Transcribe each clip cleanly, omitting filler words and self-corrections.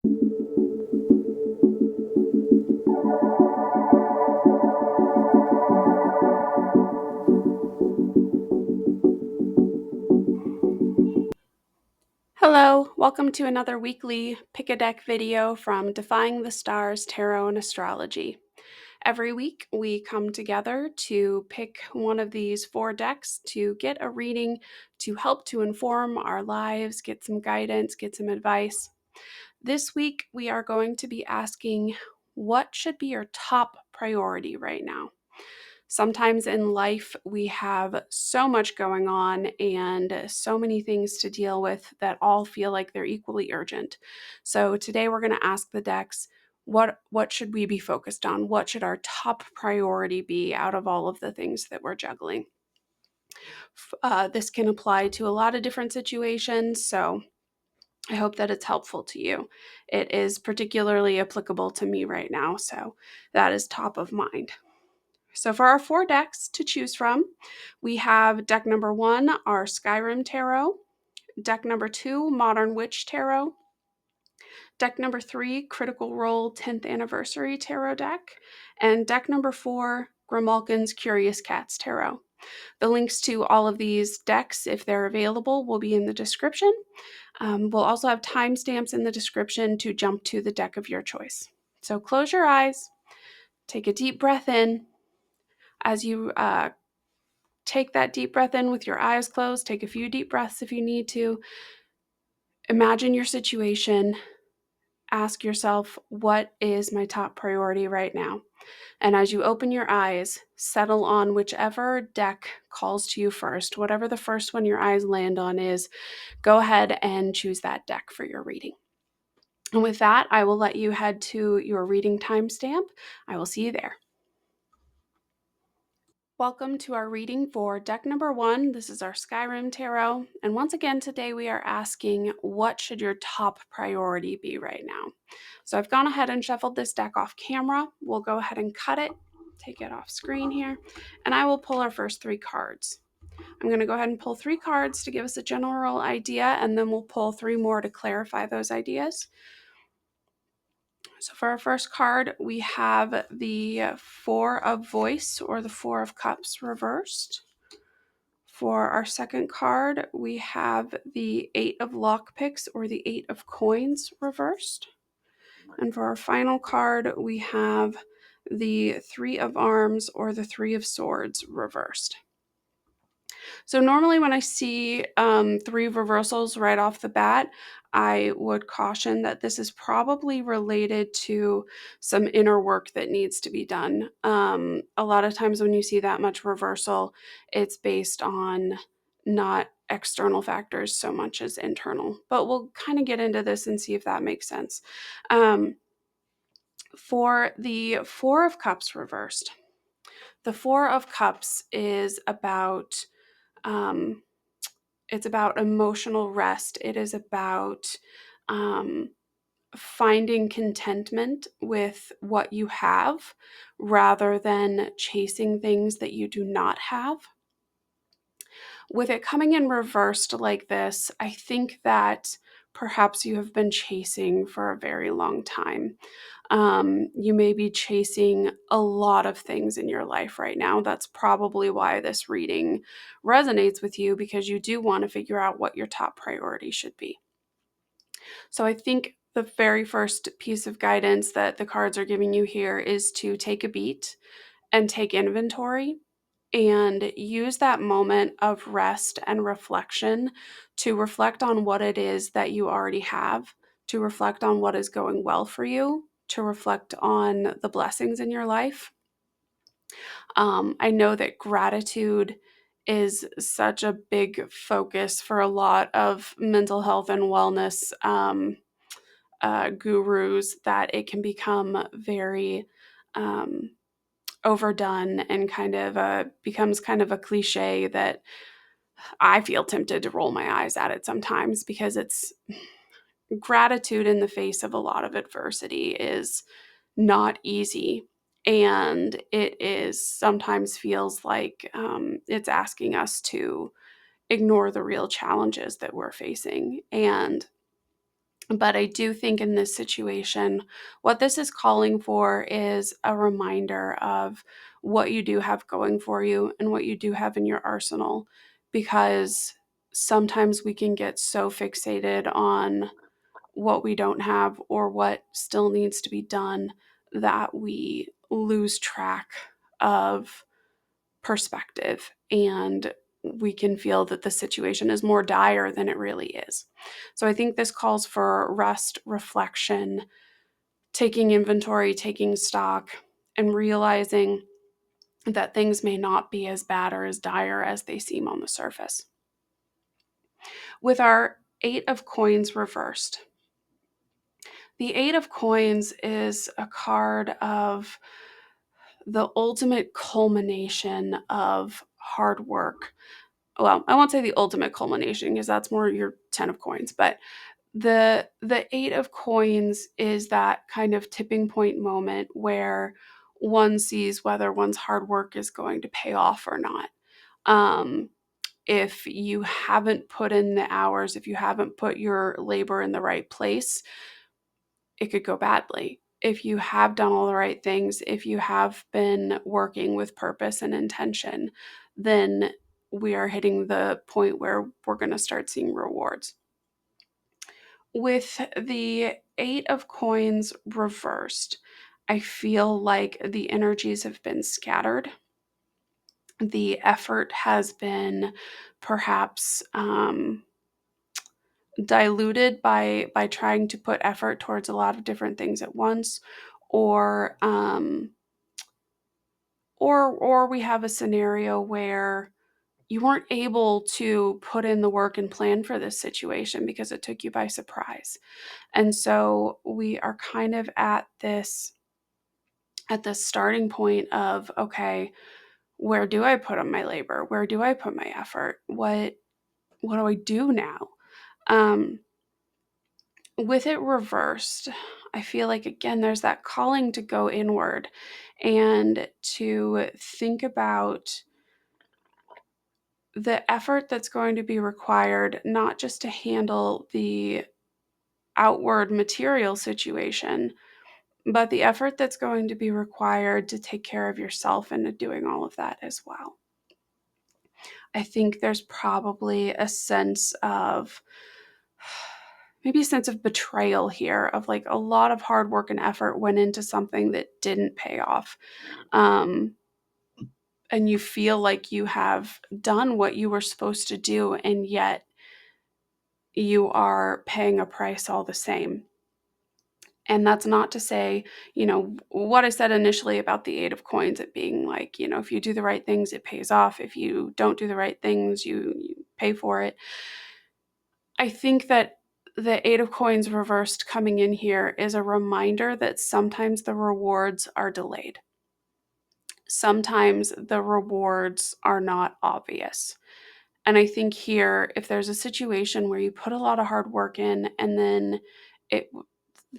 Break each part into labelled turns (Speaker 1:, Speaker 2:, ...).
Speaker 1: Hello, welcome to another weekly Pick a Deck video from Defying the Stars Tarot and Astrology. Every week we come together to pick one of these 4 decks to get a reading to help to inform our lives, get some guidance, get some advice. This week we are going to be asking, what should be your top priority right now? Sometimes in life, we have so much going on and so many things to deal with that all feel like they're equally urgent. So today we're going to ask the decks, what should we be focused on? What should our top priority be out of all of the things that we're juggling? This can apply to a lot of different situations, so I hope that it's helpful to you. It is particularly applicable to me right now, so that is top of mind. So for our 4 decks to choose from, we have deck number 1, our Skyrim Tarot, deck number 2, Modern Witch Tarot, deck number 3, Critical Role 10th Anniversary Tarot deck, and deck number 4, Grimalkin's Curious Cats Tarot. The links to all of these decks, if they're available, will be in the description. We'll also have timestamps in the description to jump to the deck of your choice. So close your eyes, take a deep breath in. As you take that deep breath in with your eyes closed. Take a few deep breaths if you need to. Imagine your situation. Ask yourself, what is my top priority right now? And as you open your eyes, settle on whichever deck calls to you first. Whatever the first one your eyes land on is, go ahead and choose that deck for your reading. And with that, I will let you head to your reading timestamp. I will see you there. Welcome to our reading for deck number 1. This is our Skyrim Tarot. And once again, today we are asking, what should your top priority be right now? So I've gone ahead and shuffled this deck off camera. We'll go ahead and cut it, take it off screen here, and I will pull our first 3 cards. I'm going to go ahead and pull 3 cards to give us a general idea, and then we'll pull 3 more to clarify those ideas. So for our first card, we have the 4 of Voice, or the 4 of Cups reversed. For our second card, we have the 8 of Lockpicks, or the 8 of Coins reversed. And for our final card, we have the 3 of Arms, or the 3 of Swords reversed. So normally when I see 3 reversals right off the bat, I would caution that this is probably related to some inner work that needs to be done. A lot of times when you see that much reversal, it's based on not external factors so much as internal. But we'll kind of get into this and see if that makes sense. For the 4 of Cups reversed, the 4 of Cups is about it's about emotional rest. It is about finding contentment with what you have rather than chasing things that you do not have. With it coming in reversed like this, I think that perhaps you have been chasing for a very long time. You may be chasing a lot of things in your life right now. That's probably why this reading resonates with you, because you do want to figure out what your top priority should be. So I think the very first piece of guidance that the cards are giving you here is to take a beat and take inventory and use that moment of rest and reflection to reflect on what it is that you already have, to reflect on what is going well for you, to reflect on the blessings in your life. I know that gratitude is such a big focus for a lot of mental health and wellness gurus that it can become very overdone and becomes kind of a cliche that I feel tempted to roll my eyes at it sometimes, because it's gratitude in the face of a lot of adversity is not easy. And it is sometimes feels like it's asking us to ignore the real challenges that we're facing. And But I do think in this situation, what this is calling for is a reminder of what you do have going for you and what you do have in your arsenal, because sometimes we can get so fixated on what we don't have or what still needs to be done that we lose track of perspective, and we can feel that the situation is more dire than it really is. So I think this calls for rest, reflection, taking inventory, taking stock, and realizing that things may not be as bad or as dire as they seem on the surface. With our Eight of Coins reversed, the Eight of Coins is a card of the ultimate culmination of hard work. Well, I won't say the ultimate culmination because that's more your 10 of coins, but the 8 of coins is that kind of tipping point moment where one sees whether one's hard work is going to pay off or not. Um, if you haven't put in the hours, if you haven't put your labor in the right place, it could go badly. If you have done all the right things, if you have been working with purpose and intention, then we are hitting the point where we're going to start seeing rewards. With the Eight of Coins reversed, I feel like the energies have been scattered. The effort has been perhaps diluted by trying to put effort towards a lot of different things at once, or or we have a scenario where you weren't able to put in the work and plan for this situation because it took you by surprise. And so we are kind of at this starting point of, okay, where do I put in my labor? Where do I put my effort? What do I do now? Um, with it reversed, I feel like again there's that calling to go inward and to think about the effort that's going to be required, not just to handle the outward material situation, but the effort that's going to be required to take care of yourself and doing all of that as well. I think there's probably a sense of maybe a sense of betrayal here, of like a lot of hard work and effort went into something that didn't pay off. Um, and you feel like you have done what you were supposed to do, and yet you are paying a price all the same. And that's not to say, what I said initially about the Eight of Coins, it being like, if you do the right things, it pays off. If you don't do the right things, you pay for it. I think that the Eight of Coins reversed coming in here is a reminder that sometimes the rewards are delayed. Sometimes the rewards are not obvious. And I think here, if there's a situation where you put a lot of hard work in and then it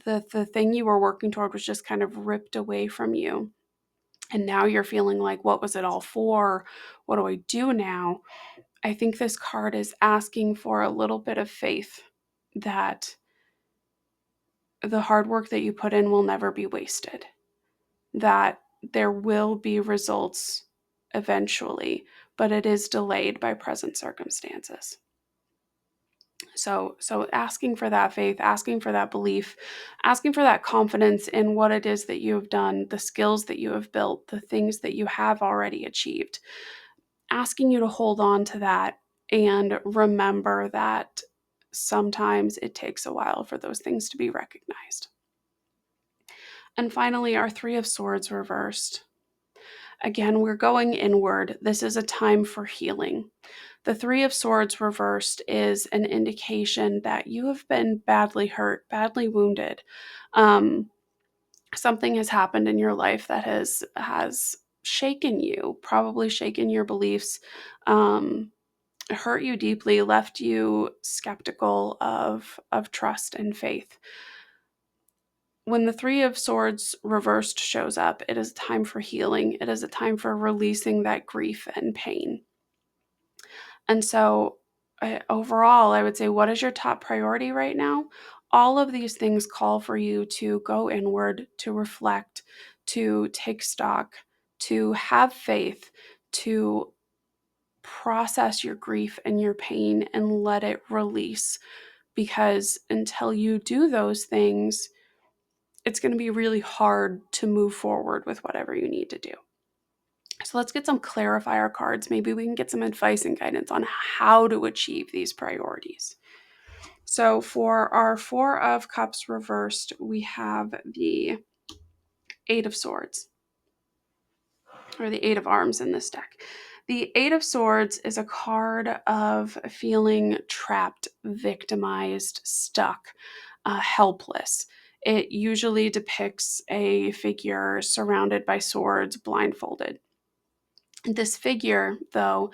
Speaker 1: the thing you were working toward was just kind of ripped away from you, and now you're feeling like, what was it all for? What do I do now? I think this card is asking for a little bit of faith that the hard work that you put in will never be wasted, that there will be results eventually, but it is delayed by present circumstances. So asking for that faith, asking for that belief, asking for that confidence in what it is that you have done, the skills that you have built, the things that you have already achieved, asking you to hold on to that and remember that sometimes it takes a while for those things to be recognized. And finally, our Three of Swords reversed. Again, we're going inward. This is a time for healing. The Three of Swords reversed is an indication that you have been badly hurt, badly wounded. Something has happened in your life that has shaken you, probably shaken your beliefs, hurt you deeply, left you skeptical of trust and faith. When the Three of Swords reversed shows up, it is a time for healing. It is a time for releasing that grief and pain. And so overall, I would say, what is your top priority right now? all of these things call for you to go inward, to reflect, to take stock, to have faith, to process your grief and your pain and let it release. Because until you do those things, it's going to be really hard to move forward with whatever you need to do. So let's get some clarifier cards. Maybe we can get some advice and guidance on how to achieve these priorities. So for our Four of Cups reversed, we have the Eight of Swords, or the Eight of Arms in this deck. The Eight of Swords is a card of feeling trapped, victimized, stuck, helpless. It usually depicts a figure surrounded by swords, blindfolded. This figure, though,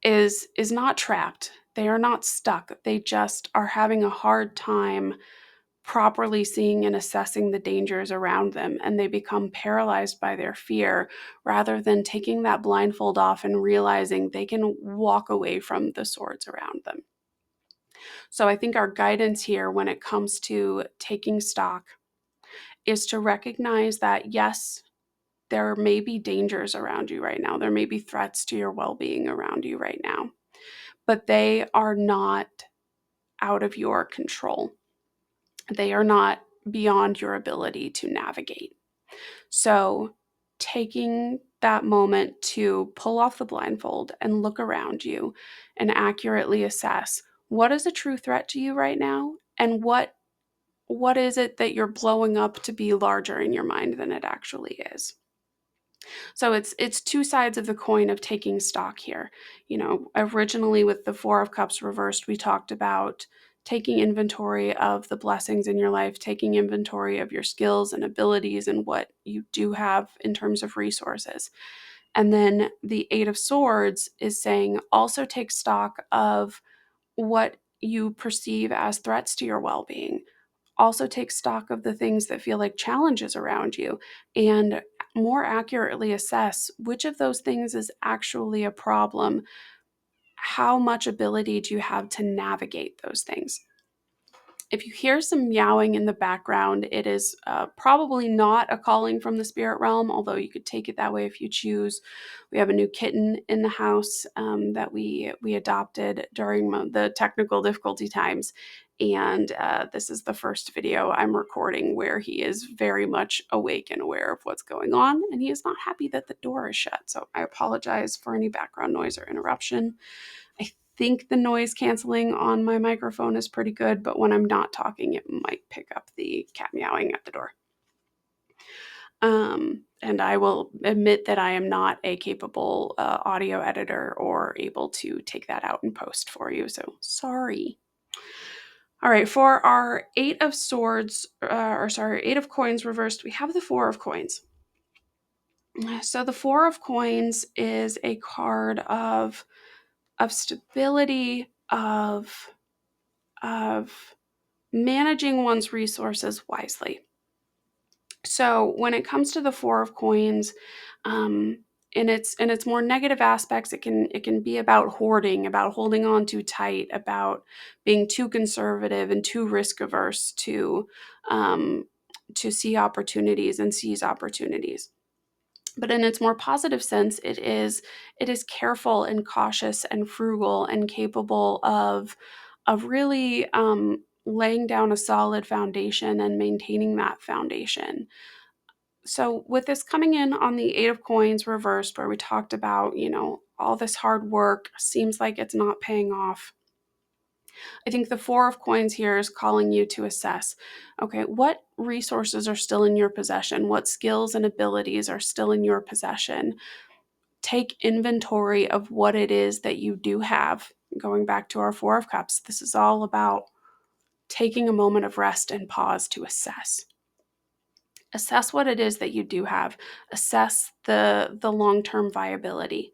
Speaker 1: is not trapped. They are not stuck. They just are having a hard time properly seeing and assessing the dangers around them, and they become paralyzed by their fear rather than taking that blindfold off and realizing they can walk away from the swords around them. So I think our guidance here when it comes to taking stock is to recognize that, yes, there may be dangers around you right now. There may be threats to your well-being around you right now, but they are not out of your control. They are not beyond your ability to navigate. So taking that moment to pull off the blindfold and look around you and accurately assess what is a true threat to you right now, and what is it that you're blowing up to be larger in your mind than it actually is. So it's two sides of the coin of taking stock here. You know, originally with the Four of Cups reversed, we talked about taking inventory of the blessings in your life, taking inventory of your skills and abilities and what you do have in terms of resources. And then the Eight of Swords is saying also take stock of what you perceive as threats to your well-being. Also take stock of the things that feel like challenges around you and more accurately assess which of those things is actually a problem. How much ability do you have to navigate those things? If you hear some meowing in the background, it is probably not a calling from the spirit realm, although you could take it that way if you choose. We have a new kitten in the house that we adopted during the technical difficulty times, and this is the first video I'm recording where he is very much awake and aware of what's going on, and he is not happy that the door is shut. So I apologize for any background noise or interruption. I think the noise canceling on my microphone is pretty good, but when I'm not talking, it might pick up the cat meowing at the door. And I will admit that I am not a capable audio editor or able to take that out and post for you, so sorry. All right, for our Eight of Swords, Eight of Coins reversed, we have the Four of Coins. So the Four of Coins is a card of stability, of managing one's resources wisely. So when it comes to the Four of Coins, in its more negative aspects, it can be about hoarding, about holding on too tight, about being too conservative and too risk averse to see opportunities and seize opportunities. But in its more positive sense, it is careful and cautious and frugal and capable of really laying down a solid foundation and maintaining that foundation. So with this coming in on the Eight of Coins reversed, where we talked about, you know, all this hard work seems like it's not paying off, I think the Four of Coins here is calling you to assess, okay, what resources are still in your possession? What skills and abilities are still in your possession? Take inventory of what it is that you do have. Going back to our Four of Cups, this is all about taking a moment of rest and pause to assess. Assess what it is that you do have. Assess the long-term viability.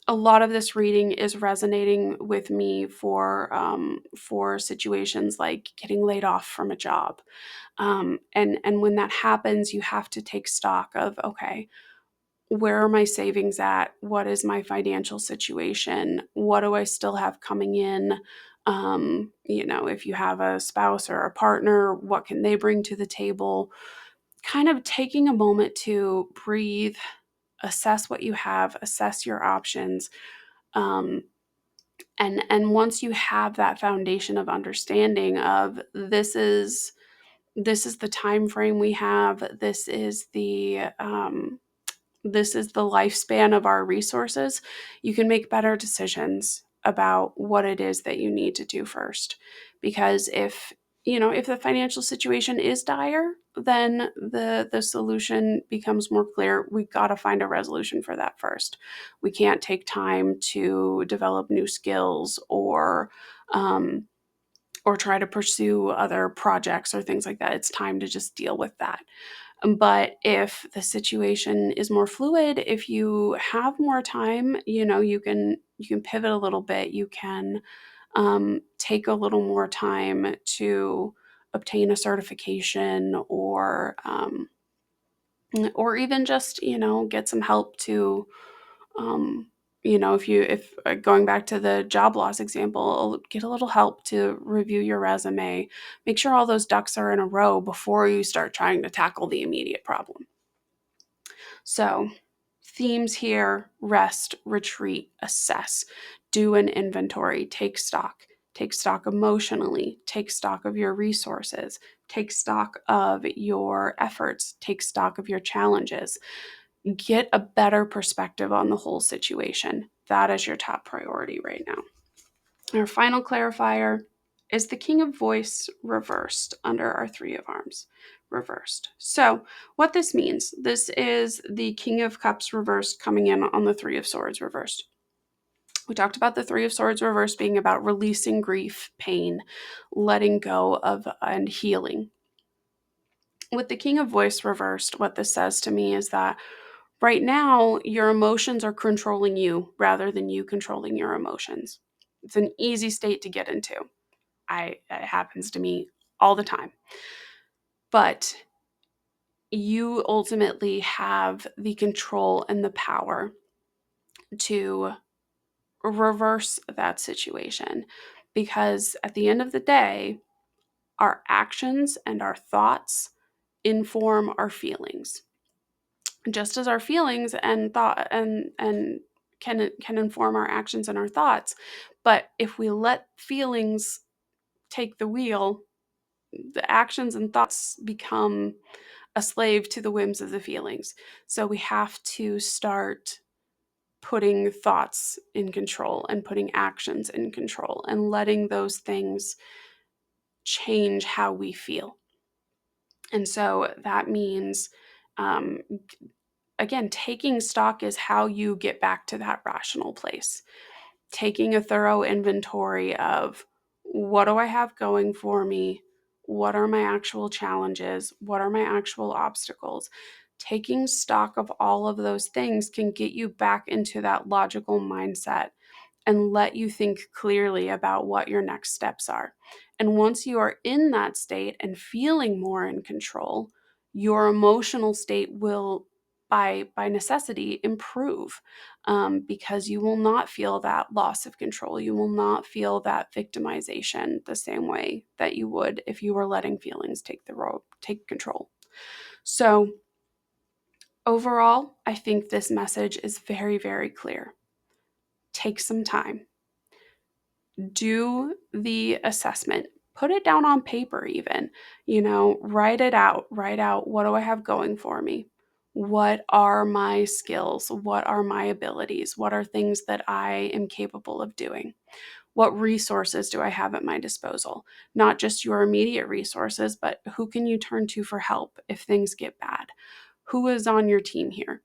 Speaker 1: A lot of this reading is resonating with me for situations like getting laid off from a job. And when that happens, you have to take stock of, okay, where are my savings at? What is my financial situation? What do I still have coming in? If you have a spouse or a partner, what can they bring to the table? Kind of taking a moment to breathe, assess what you have, assess your options. Um, and once you have that foundation of understanding of this is the time frame we have, this is the lifespan of our resources, you can make better decisions about what it is that you need to do first. Because if the financial situation is dire, then the solution becomes more clear. We got to find a resolution for that first. We can't take time to develop new skills um, or try to pursue other projects or things like that. It's time to just deal with that. But if the situation is more fluid, if you have more time, you can pivot a little bit. You can take a little more time to obtain a certification, or even just get some help to if going back to the job loss example, get a little help to review your resume, make sure all those ducks are in a row before you start trying to tackle the immediate problem. So, themes here: rest, retreat, assess, do an inventory, take stock. Take stock emotionally, take stock of your resources, take stock of your efforts, take stock of your challenges. Get a better perspective on the whole situation. That is your top priority right now. Our final clarifier is the King of Voice reversed under our Three of Arms reversed. So what this means, this is the King of Cups reversed coming in on the Three of Swords reversed. We talked about the Three of Swords reversed being about releasing grief, pain, letting go of, and healing. With the King of Voice reversed, what this says to me is that right now, your emotions are controlling you rather than you controlling your emotions. It's an easy state to get into. It happens to me all the time. But you ultimately have the control and the power to reverse that situation. Because at the end of the day, our actions and our thoughts inform our feelings. Just as our feelings and thought and can inform our actions and our thoughts. But if we let feelings take the wheel, the actions and thoughts become a slave to the whims of the feelings. So we have to start putting thoughts in control and putting actions in control and letting those things change how we feel. And so that means, um, again, taking stock is how you get back to that rational place. Taking a thorough inventory of, what do I have going for me? What are my actual challenges? What are my actual obstacles? Taking stock of all of those things can get you back into that logical mindset and let you think clearly about what your next steps are. And once you are in that state and feeling more in control, your emotional state will, by necessity, improve, because you will not feel that loss of control. You will not feel that victimization the same way that you would if you were letting feelings take control. So overall, I think this message is very, very clear. Take some time. Do the assessment, put it down on paper, even, write it out, what do I have going for me? What are my skills? What are my abilities? What are things that I am capable of doing? What resources do I have at my disposal? Not just your immediate resources, but who can you turn to for help if things get bad? Who is on your team here?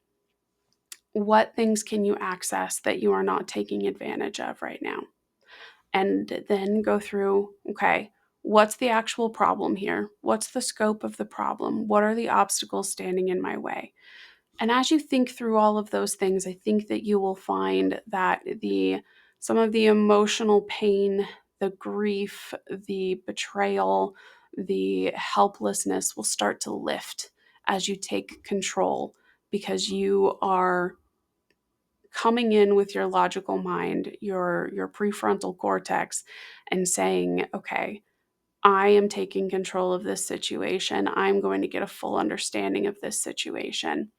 Speaker 1: What things can you access that you are not taking advantage of right now? And then go through, okay, what's the actual problem here? What's the scope of the problem? What are the obstacles standing in my way? And as you think through all of those things, I think that you will find that some of the emotional pain, the grief, the betrayal, the helplessness will start to lift as you take control, because you are coming in with your logical mind, your prefrontal cortex, and saying, okay, I am taking control of this situation. I'm going to get a full understanding of this situation.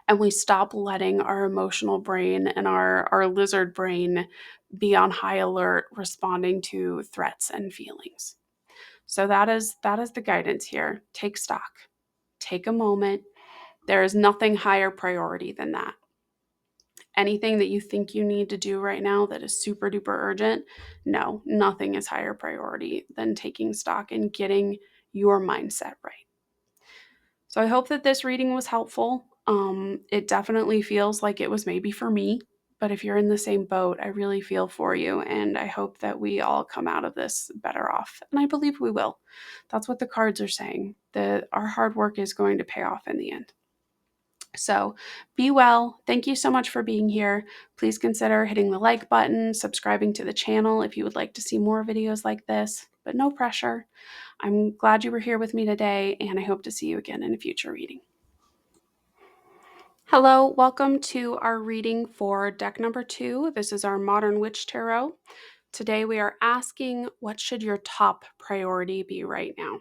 Speaker 1: And we stop letting our emotional brain and our lizard brain be on high alert, responding to threats and feelings. So that is the guidance here. Take stock. Take a moment. There is nothing higher priority than that. Anything that you think you need to do right now that is super duper urgent, no, nothing is higher priority than taking stock and getting your mindset right. So I hope that this reading was helpful. It definitely feels like it was maybe for me, but if you're in the same boat, I really feel for you, and I hope that we all come out of this better off. And I believe we will. That's what the cards are saying, that our hard work is going to pay off in the end. So be well. Thank you so much for being here. Please consider hitting the like button, subscribing to the channel if you would like to see more videos like this, but no pressure. I'm glad you were here with me today, and I hope to see you again in a future reading. Hello, welcome to our reading for deck number 2. This is our Modern Witch Tarot. Today we are asking, what should your top priority be right now?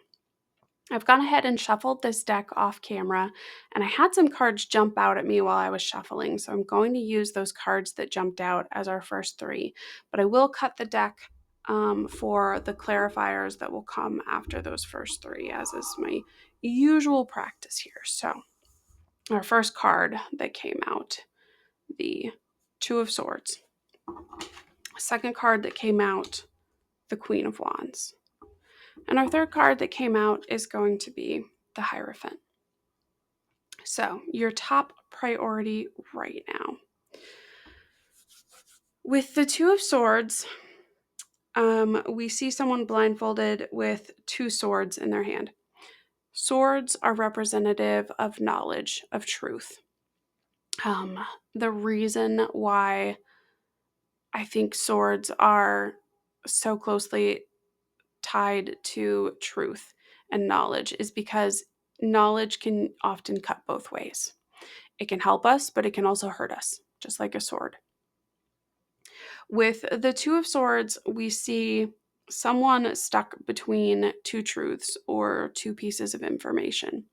Speaker 1: I've gone ahead and shuffled this deck off camera, and I had some cards jump out at me while I was shuffling, so I'm going to use those cards that jumped out as our first 3, but I will cut the deck for the clarifiers that will come after those first 3, as is my usual practice here. So our first card that came out, the Two of Swords. Second card that came out, the Queen of Wands. And our third card that came out is going to be the Hierophant. So your top priority right now. With the Two of Swords, we see someone blindfolded with 2 swords in their hand. Swords are representative of knowledge, of truth. The reason why I think swords are so closely tied to truth and knowledge is because knowledge can often cut both ways. It can help us, but it can also hurt us, just like a sword. With the Two of Swords, we see someone stuck between 2 truths or 2 pieces of information.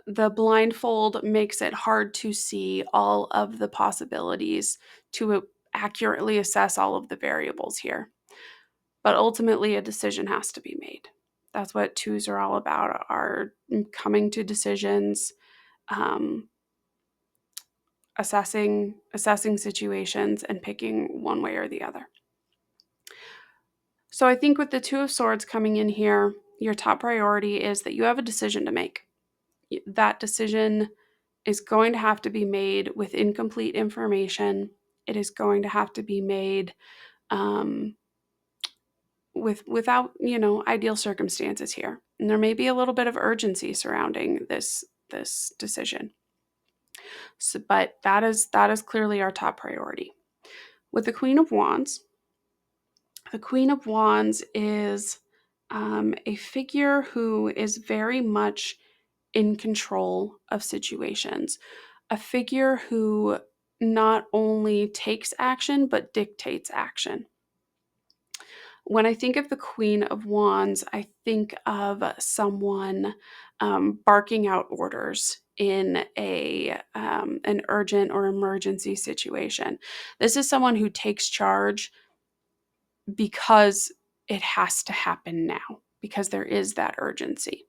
Speaker 1: The blindfold makes it hard to see all of the possibilities, to accurately assess all of the variables here. But ultimately, a decision has to be made. That's what 2s are all about, are coming to decisions, assessing situations, and picking one way or the other. So I think with the Two of Swords coming in here, your top priority is that you have a decision to make. That decision is going to have to be made with incomplete information. It is going to have to be made without, ideal circumstances here. And there may be a little bit of urgency surrounding this decision. So, but that is clearly our top priority. With the Queen of Wands, the Queen of Wands is a figure who is very much in control of situations, a figure who not only takes action, but dictates action. When I think of the Queen of Wands, I think of someone barking out orders in an urgent or emergency situation. This is someone who takes charge because it has to happen now, because there is that urgency.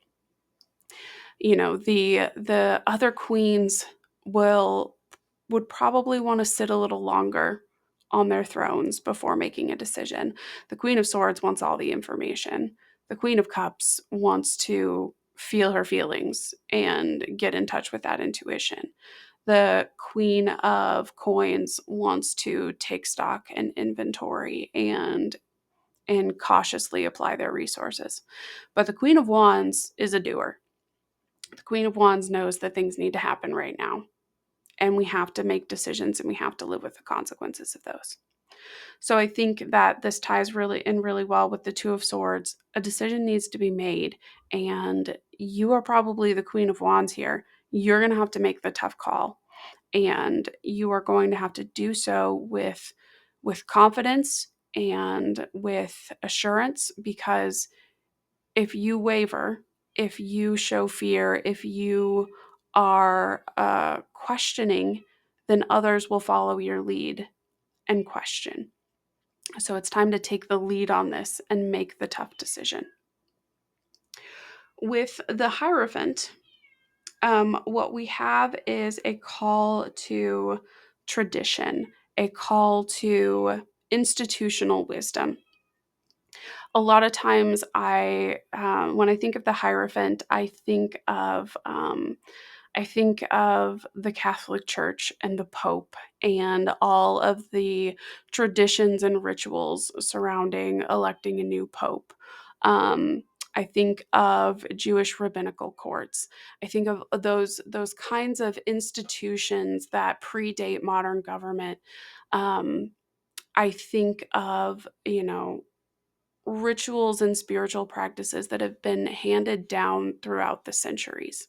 Speaker 1: The other queens would probably want to sit a little longer on their thrones before making a decision. The Queen of Swords wants all the information. The Queen of Cups wants to feel her feelings and get in touch with that intuition. The Queen of Coins wants to take stock and inventory and cautiously apply their resources. But the Queen of Wands is a doer. The Queen of Wands knows that things need to happen right now, and we have to make decisions, and we have to live with the consequences of those. So I think that this ties really well with the Two of Swords. A decision needs to be made, and you are probably the Queen of Wands here. You're going to have to make the tough call. and you are going to have to do so with confidence and with assurance, because if you waver, if you show fear, if you are questioning, then others will follow your lead and question. So it's time to take the lead on this and make the tough decision. With the Hierophant, what we have is a call to tradition, a call to institutional wisdom. A lot of times, when I think of the Hierophant, I think of the Catholic Church and the Pope and all of the traditions and rituals surrounding electing a new Pope. Um, I think of Jewish rabbinical courts. I think of those kinds of institutions that predate modern government. Um, I think of, rituals and spiritual practices that have been handed down throughout the centuries.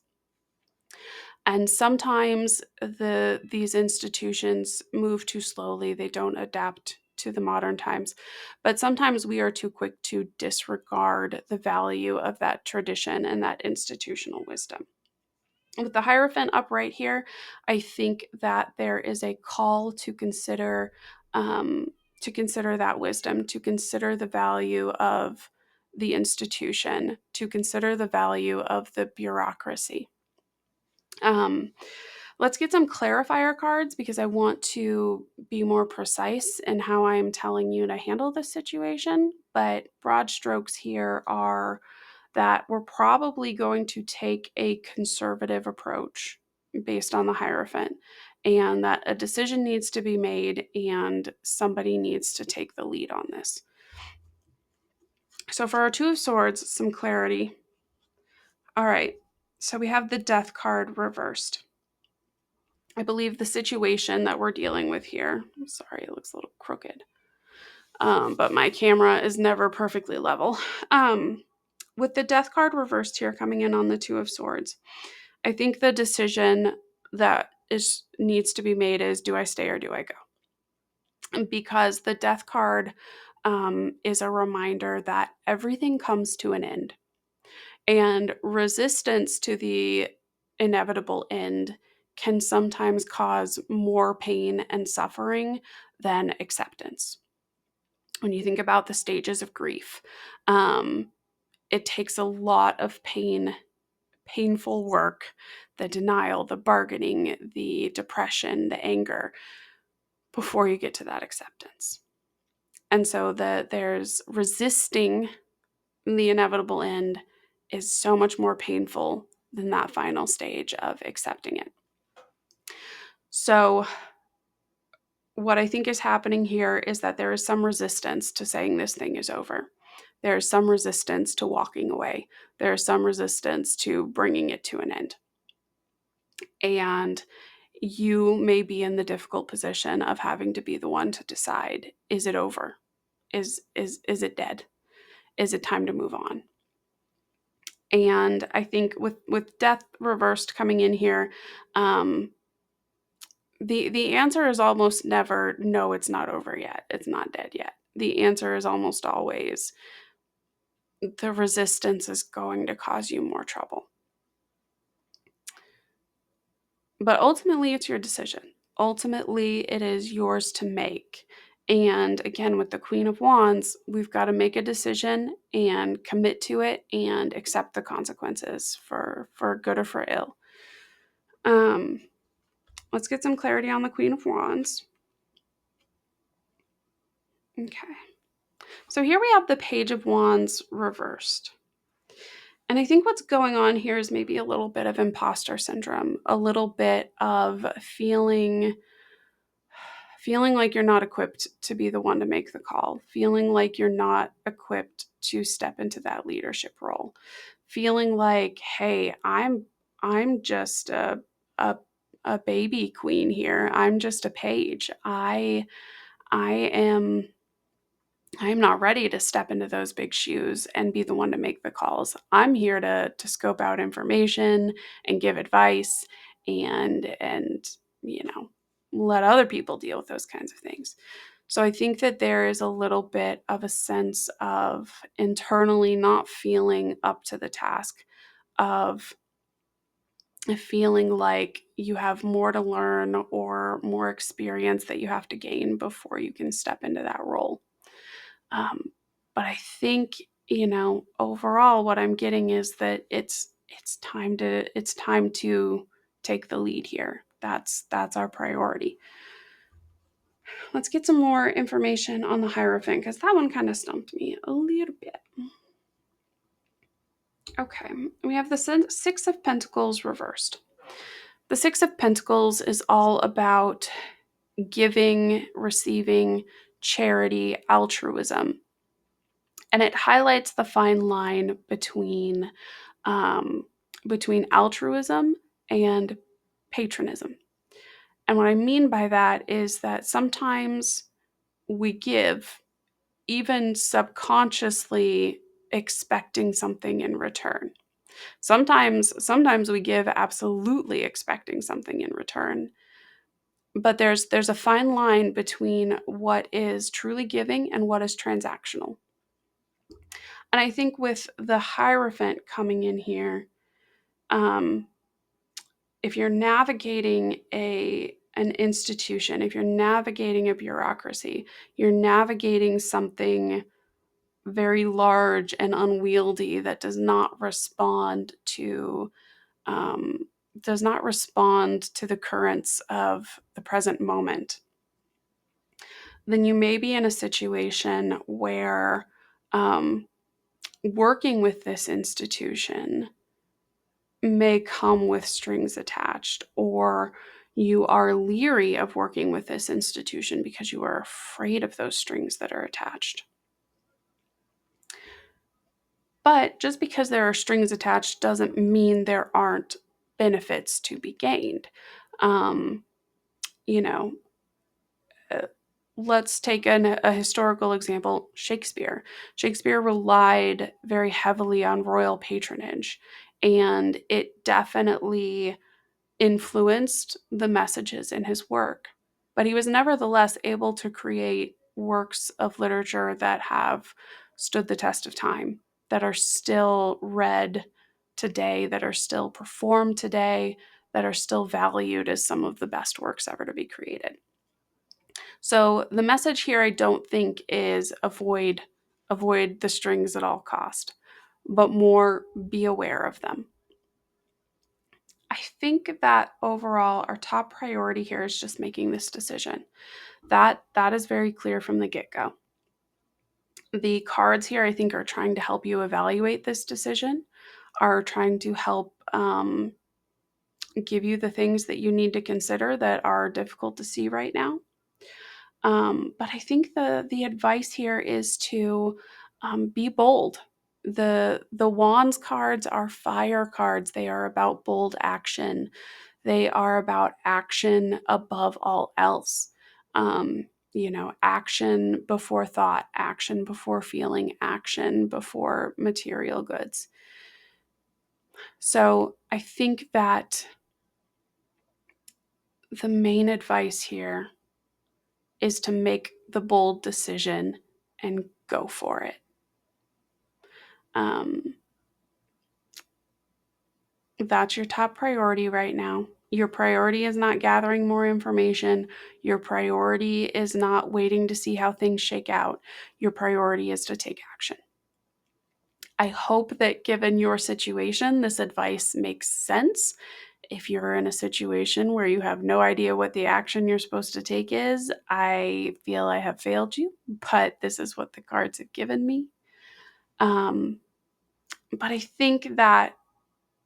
Speaker 1: And sometimes these institutions move too slowly. They don't adapt to the modern times. But sometimes we are too quick to disregard the value of that tradition and that institutional wisdom. With the Hierophant up right here, I think that there is a call um, to consider that wisdom, to consider the value of the institution, to consider the value of the bureaucracy. Um, let's get some clarifier cards, because I want to be more precise in how I'm telling you to handle this situation. But broad strokes here are that we're probably going to take a conservative approach based on the Hierophant, and that a decision needs to be made and somebody needs to take the lead on this. So for our Two of Swords, some clarity. All right, so we have the Death card reversed. I believe the situation that we're dealing with here, I'm sorry, it looks a little crooked, but my camera is never perfectly level. With the Death card reversed here, coming in on the Two of Swords, I think the decision that needs to be made is, do I stay or do I go? Because the Death card is a reminder that everything comes to an end. And resistance to the inevitable end can sometimes cause more pain and suffering than acceptance. When you think about the stages of grief, it takes a lot of painful work, the denial, the bargaining, the depression, the anger, before you get to that acceptance. And so there's resisting the inevitable end is so much more painful than that final stage of accepting it. So what I think is happening here is that there is some resistance to saying this thing is over. There is some resistance to walking away. There is some resistance to bringing it to an end. And you may be in the difficult position of having to be the one to decide, is it over? Is it dead? Is it time to move on? And I think with death reversed coming in here, the answer is almost never, no, it's not over yet. It's not dead yet. The answer is almost always, the resistance is going to cause you more trouble. But ultimately, it's your decision. Ultimately, it is yours to make. And again, with the Queen of Wands, we've got to make a decision and commit to it and accept the consequences for good or for ill. Let's get some clarity on the Queen of Wands. Okay. So here we have the Page of Wands reversed. And I think what's going on here is maybe a little bit of imposter syndrome, a little bit of feeling like you're not equipped to be the one to make the call, feeling like you're not equipped to step into that leadership role, feeling like, hey, I'm just a a baby queen here. I'm just a page. I'm not ready to step into those big shoes and be the one to make the calls. I'm here to scope out information and give advice and let other people deal with those kinds of things. So I think that there is a little bit of a sense of internally not feeling up to the task, of feeling like you have more to learn or more experience that you have to gain before you can step into that role. Um, but I think, overall what I'm getting is that it's time to take the lead here. That's our priority. Let's get some more information on the Hierophant, because that one kind of stumped me a little bit. Okay, we have the Six of Pentacles reversed. The Six of Pentacles is all about giving, receiving, charity, altruism. And it highlights the fine line um, between altruism and patronism. And what I mean by that is that sometimes we give, even subconsciously expecting something in return. Sometimes we give absolutely expecting something in return. But there's a fine line between what is truly giving and what is transactional. And I think with the Hierophant coming in here, um, if you're navigating an institution, if you're navigating a bureaucracy, you're navigating something very large and unwieldy that um, does not respond to the currents of the present moment, then you may be in a situation where um, working with this institution may come with strings attached, or you are leery of working with this institution because you are afraid of those strings that are attached. But just because there are strings attached doesn't mean there aren't benefits to be gained. Um, you know, uh, let's take a historical example. Shakespeare relied very heavily on royal patronage, and it definitely influenced the messages in his work. But he was nevertheless able to create works of literature that have stood the test of time, that are still read today, that are still performed today, that are still valued as some of the best works ever to be created. So the message here, I don't think, is avoid the strings at all cost, but more be aware of them. I think that overall our top priority here is just making this decision. That is very clear from the get-go. The cards here, I think, are trying to help you evaluate this decision, are trying to help give you the things that you need to consider that are difficult to see right now. But I think the advice here is to be bold. The Wands cards are fire cards. They are about bold action. They are about action above all else. Action before thought, action before feeling, action before material goods. So I think that the main advice here is to make the bold decision and go for it. Um, that's your top priority right now. Your priority is not gathering more information. Your priority is not waiting to see how things shake out. Your priority is to take action. I hope that given your situation, this advice makes sense. If you're in a situation where you have no idea what the action you're supposed to take is, I feel I have failed you, but this is what the cards have given me. But I think that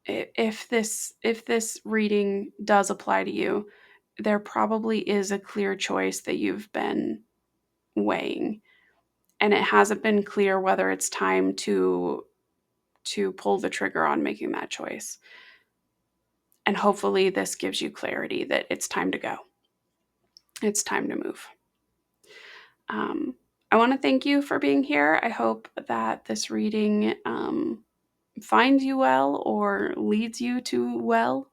Speaker 1: if this reading does apply to you, there probably is a clear choice that you've been weighing, and it hasn't been clear whether it's time to pull the trigger on making that choice. And hopefully this gives you clarity that it's time to go. It's time to move. I want to thank you for being here. I hope that this reading finds you well or leads you to well.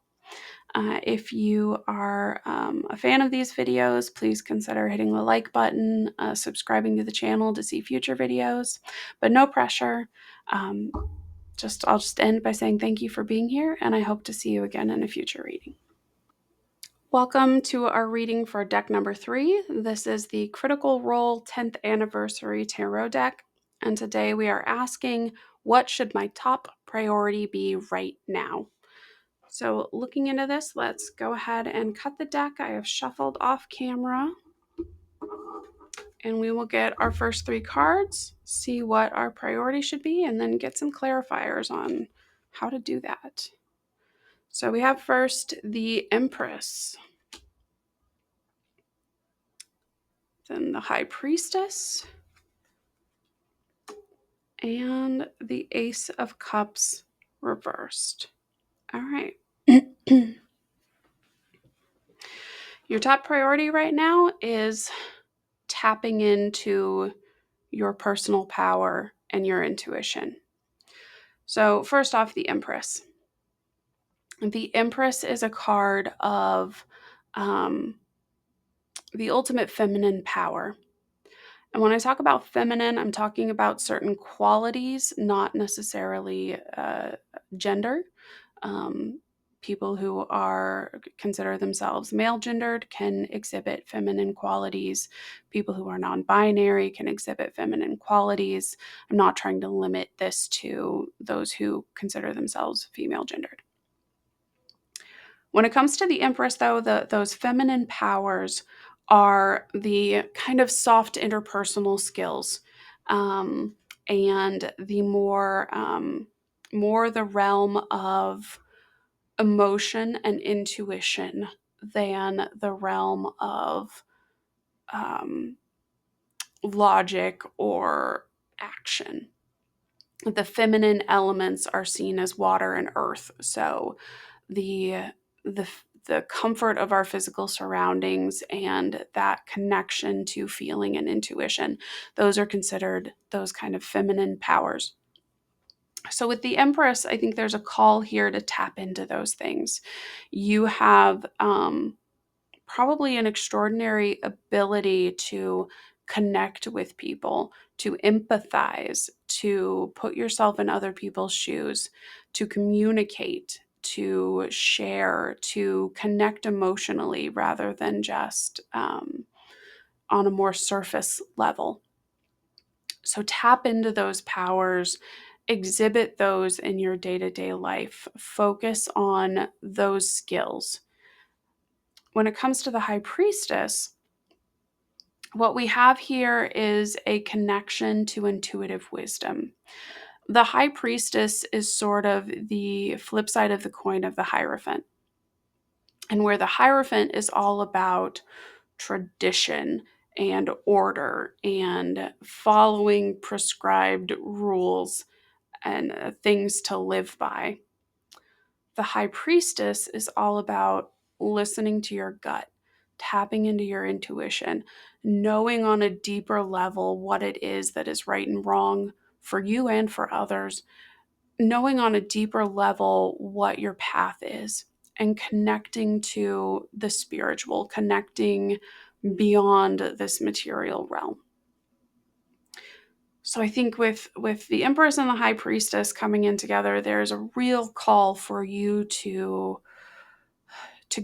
Speaker 1: If you are a fan of these videos, please consider hitting the like button, subscribing to the channel to see future videos, but no pressure. I'll just end by saying thank you for being here, and I hope to see you again in a future reading. Welcome to our reading for deck number 3. This is the Critical Role 10th Anniversary Tarot deck, and today we are asking, what should my top priority be right now? So looking into this, let's go ahead and cut the deck. I have shuffled off camera, and we will get our first 3 cards, see what our priority should be, and then get some clarifiers on how to do that. So we have first the Empress, then the High Priestess, and the Ace of Cups reversed. All right. Your top priority right now is tapping into your personal power and your intuition. So first off, the Empress. The Empress is a card of the ultimate feminine power. And when I talk about feminine, I'm talking about certain qualities, not necessarily gender. People who consider themselves male gendered can exhibit feminine qualities. People who are non-binary can exhibit feminine qualities. I'm not trying to limit this to those who consider themselves female gendered. When it comes to the Empress, though, those feminine powers are the kind of soft interpersonal skills, and the more the realm of emotion and intuition than the realm of logic or action. The feminine elements are seen as water and earth, so the comfort of our physical surroundings and that connection to feeling and intuition, those are considered those kind of feminine powers. So with the Empress, I think there's a call here to tap into those things. You have probably an extraordinary ability to connect with people, to empathize, to put yourself in other people's shoes, to communicate, to share, to connect emotionally rather than just on a more surface level. So tap into those powers, exhibit those in your day-to-day life, focus on those skills. When it comes to the High Priestess, what we have here is a connection to intuitive wisdom. The High Priestess is sort of the flip side of the coin of the Hierophant. And where the Hierophant is all about tradition and order and following prescribed rules and things to live by, the High Priestess is all about listening to your gut, tapping into your intuition, knowing on a deeper level what it is that is right and wrong for you and for others, knowing on a deeper level what your path is, and connecting to the spiritual, connecting beyond this material realm. So I think with the Empress and the High Priestess coming in together, there's a real call for you to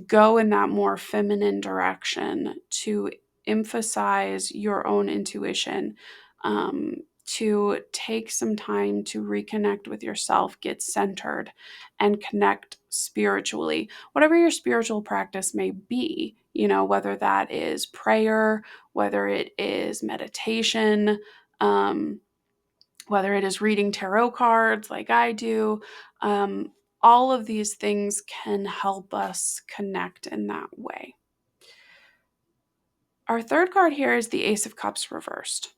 Speaker 1: go in that more feminine direction, to emphasize your own intuition, to take some time to reconnect with yourself, get centered, and connect spiritually. Whatever your spiritual practice may be, whether that is prayer, whether it is meditation, whether it is reading tarot cards like I do, all of these things can help us connect in that way. Our third card here is the Ace of Cups reversed.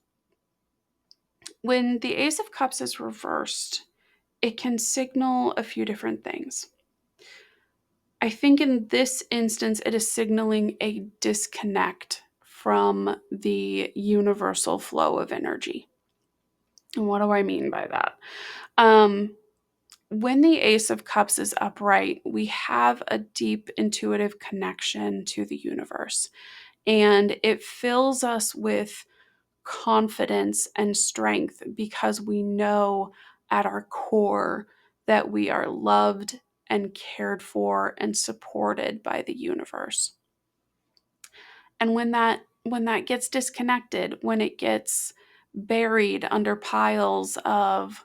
Speaker 1: When the Ace of Cups is reversed, it can signal a few different things. I think in this instance, it is signaling a disconnect from the universal flow of energy. And what do I mean by that? when the Ace of Cups is upright, we have a deep intuitive connection to the universe, and it fills us with confidence and strength because we know at our core that we are loved and cared for and supported by the universe. And when that gets disconnected, when it gets buried under piles of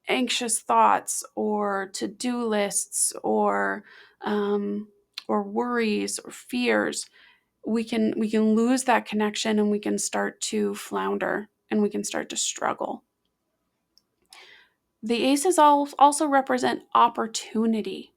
Speaker 1: anxious thoughts or to-do lists um, or worries or fears, we can lose that connection, and we can start to flounder, and we can start to struggle. The aces also represent opportunity.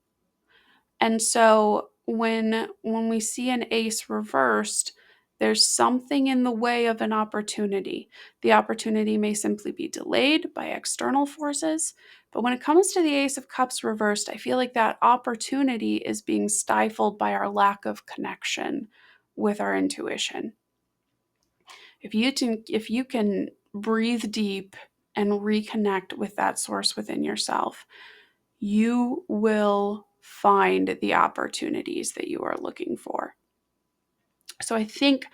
Speaker 1: And so when we see an ace reversed, there's something in the way of an opportunity. The opportunity may simply be delayed by external forces, but when it comes to the Ace of Cups reversed, I feel like that opportunity is being stifled by our lack of connection with our intuition. If you can breathe deep and reconnect with that source within yourself, you will find the opportunities that you are looking for. So I think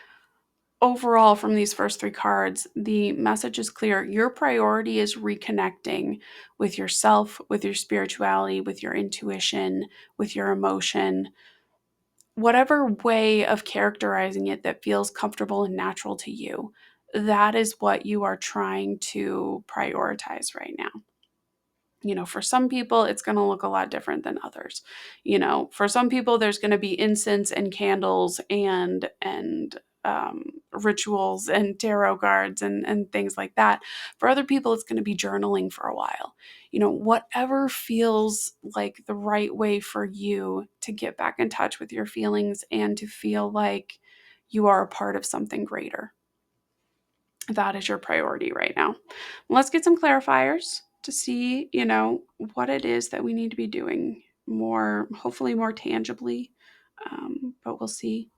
Speaker 1: overall, from these first three cards, the message is clear. Your priority is reconnecting with yourself, with your spirituality, with your intuition, with your emotion, whatever way of characterizing it that feels comfortable and natural to you. That is what you are trying to prioritize right now. For some people, it's going to look a lot different than others. For some people, there's going to be incense and candles and rituals and tarot cards and things like that. For other people, it's going to be journaling for a while. Whatever feels like the right way for you to get back in touch with your feelings and to feel like you are a part of something greater. That is your priority right now. Let's get some clarifiers to see, what it is that we need to be doing more, hopefully more tangibly, but we'll see.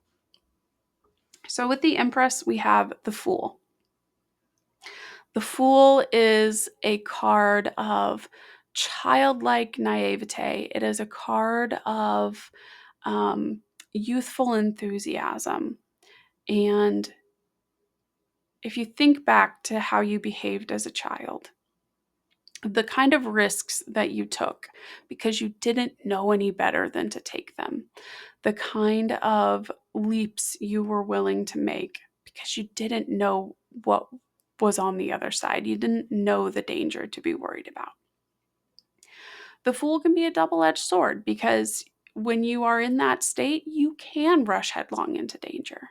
Speaker 1: So with the Empress, we have the Fool. The Fool is a card of childlike naivete. It is a card of youthful enthusiasm. And if you think back to how you behaved as a child, the kind of risks that you took because you didn't know any better than to take them, the kind of leaps you were willing to make because you didn't know what was on the other side. You didn't know the danger to be worried about. The Fool can be a double-edged sword because when you are in that state, you can rush headlong into danger.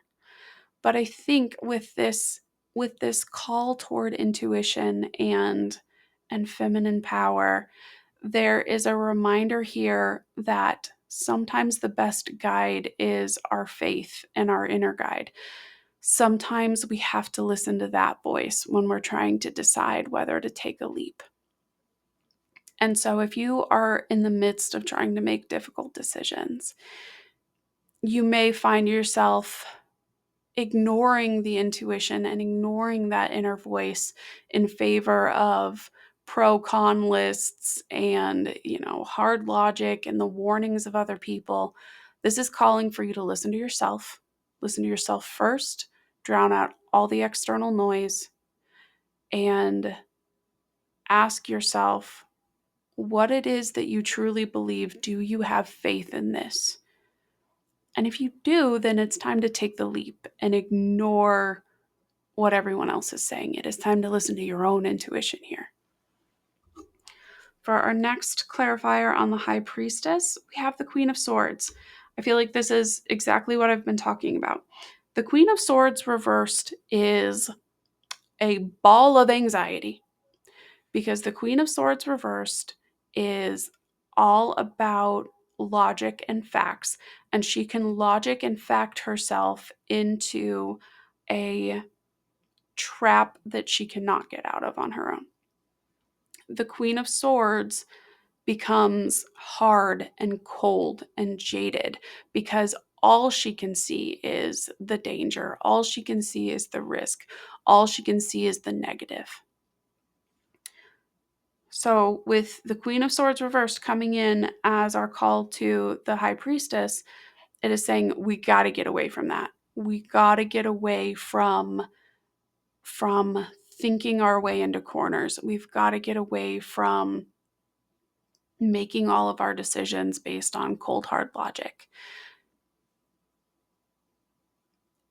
Speaker 1: But I think with this call toward intuition and feminine power, there is a reminder here that sometimes the best guide is our faith and our inner guide. Sometimes we have to listen to that voice when we're trying to decide whether to take a leap. And so if you are in the midst of trying to make difficult decisions, you may find yourself ignoring the intuition and ignoring that inner voice in favor of pro-con lists and, hard logic and the warnings of other people. This is calling for you to listen to yourself. Listen to yourself first, drown out all the external noise, and ask yourself what it is that you truly believe. Do you have faith in this? And if you do, then it's time to take the leap and ignore what everyone else is saying. It is time to listen to your own intuition here. For our next clarifier on the High Priestess, we have the Queen of Swords. I feel like this is exactly what I've been talking about. The Queen of Swords reversed is a ball of anxiety because the Queen of Swords reversed is all about logic and facts, and she can logic and fact herself into a trap that she cannot get out of on her own. The Queen of Swords becomes hard and cold and jaded because all she can see is the danger. All she can see is the risk. All she can see is the negative. So, with the Queen of Swords reversed coming in as our call to the High Priestess, it is saying we got to get away from that. We got to get away from thinking our way into corners. We've got to get away from making all of our decisions based on cold hard logic.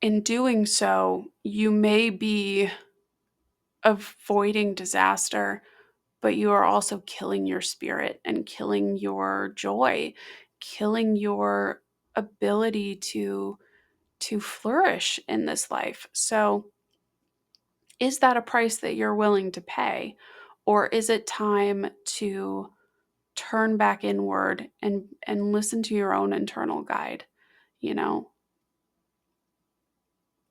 Speaker 1: In doing so, you may be avoiding disaster, but you are also killing your spirit and killing your joy, killing your ability to flourish in this life. So, is that a price that you're willing to pay, or is it time to turn back inward and listen to your own internal guide? You know,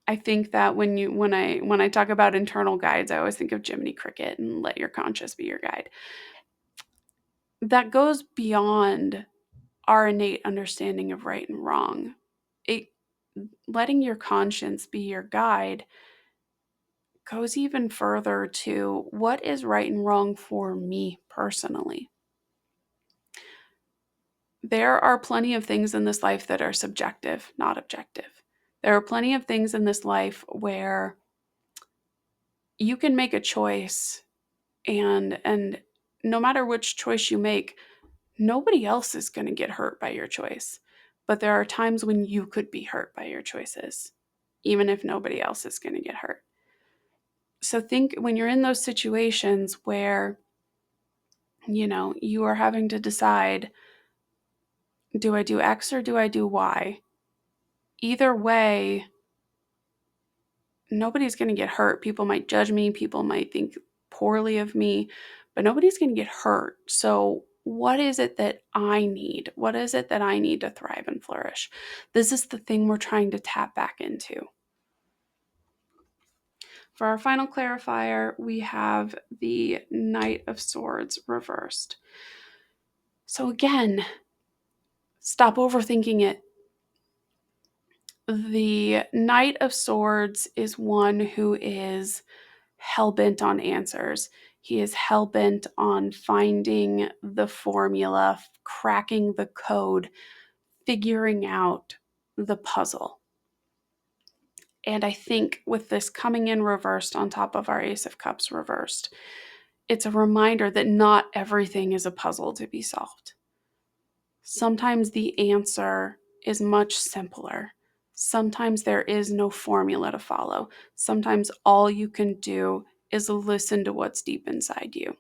Speaker 1: I think that when I talk about internal guides, I always think of Jiminy Cricket and let your conscience be your guide. That goes beyond our innate understanding of right and wrong. It letting your conscience be your guide goes even further to what is right and wrong for me personally. There are plenty of things in this life that are subjective, not objective. There are plenty of things in this life where you can make a choice and no matter which choice you make, nobody else is going to get hurt by your choice. But there are times when you could be hurt by your choices, even if nobody else is going to get hurt. So think when you're in those situations where, you are having to decide, do I do X or do I do Y? Either way, nobody's going to get hurt. People might judge me, people might think poorly of me, but nobody's going to get hurt. So, what is it that I need? What is it that I need to thrive and flourish? This is the thing we're trying to tap back into. For our final clarifier, we have the Knight of Swords reversed. So, again, stop overthinking it. The Knight of Swords is one who is hell-bent on answers. He is hell-bent on finding the formula, cracking the code, figuring out the puzzle. And I think with this coming in reversed on top of our Ace of Cups reversed, it's a reminder that not everything is a puzzle to be solved. Sometimes the answer is much simpler. Sometimes there is no formula to follow. Sometimes all you can do is listen to what's deep inside you.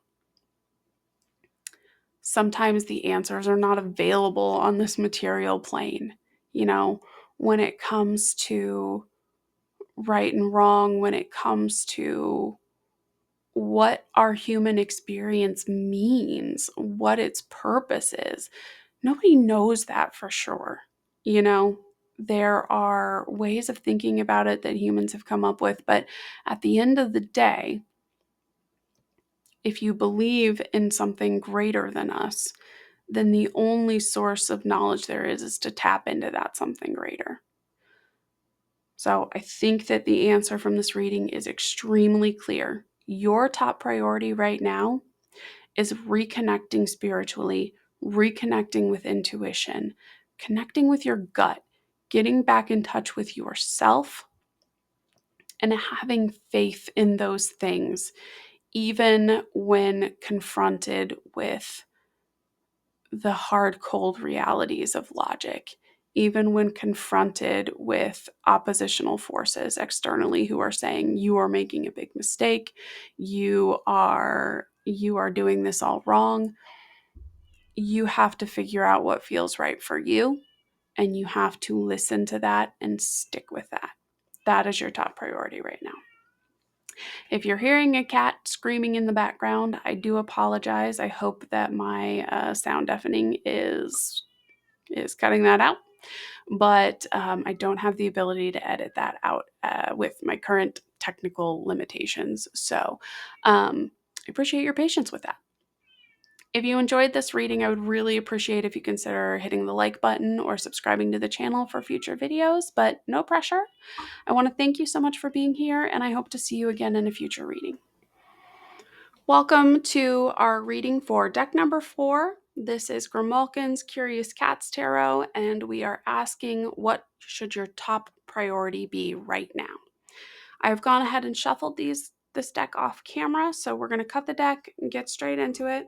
Speaker 1: Sometimes the answers are not available on this material plane. When it comes to right and wrong, when it comes to what our human experience means, what its purpose is, nobody knows that for sure. There are ways of thinking about it that humans have come up with, but at the end of the day, if you believe in something greater than us, then the only source of knowledge there is to tap into that something greater. So I think that the answer from this reading is extremely clear. Your top priority right now is reconnecting spiritually, reconnecting with intuition, connecting with your gut, getting back in touch with yourself, and having faith in those things, even when confronted with the hard, cold realities of logic, even when confronted with oppositional forces externally who are saying you are making a big mistake, you are doing this all wrong. You have to figure out what feels right for you, and you have to listen to that and stick with that. That is your top priority right now. If you're hearing a cat screaming in the background, I do apologize. I hope that my sound deafening is cutting that out. But I don't have the ability to edit that out with my current technical limitations. So I appreciate your patience with that. If you enjoyed this reading, I would really appreciate if you consider hitting the like button or subscribing to the channel for future videos, but no pressure. I want to thank you so much for being here, and I hope to see you again in a future reading. Welcome to our reading for deck number 4. This is Grimalkin's Curious Cats Tarot, and we are asking, what should your top priority be right now? I've gone ahead and shuffled this deck off camera, so we're going to cut the deck and get straight into it.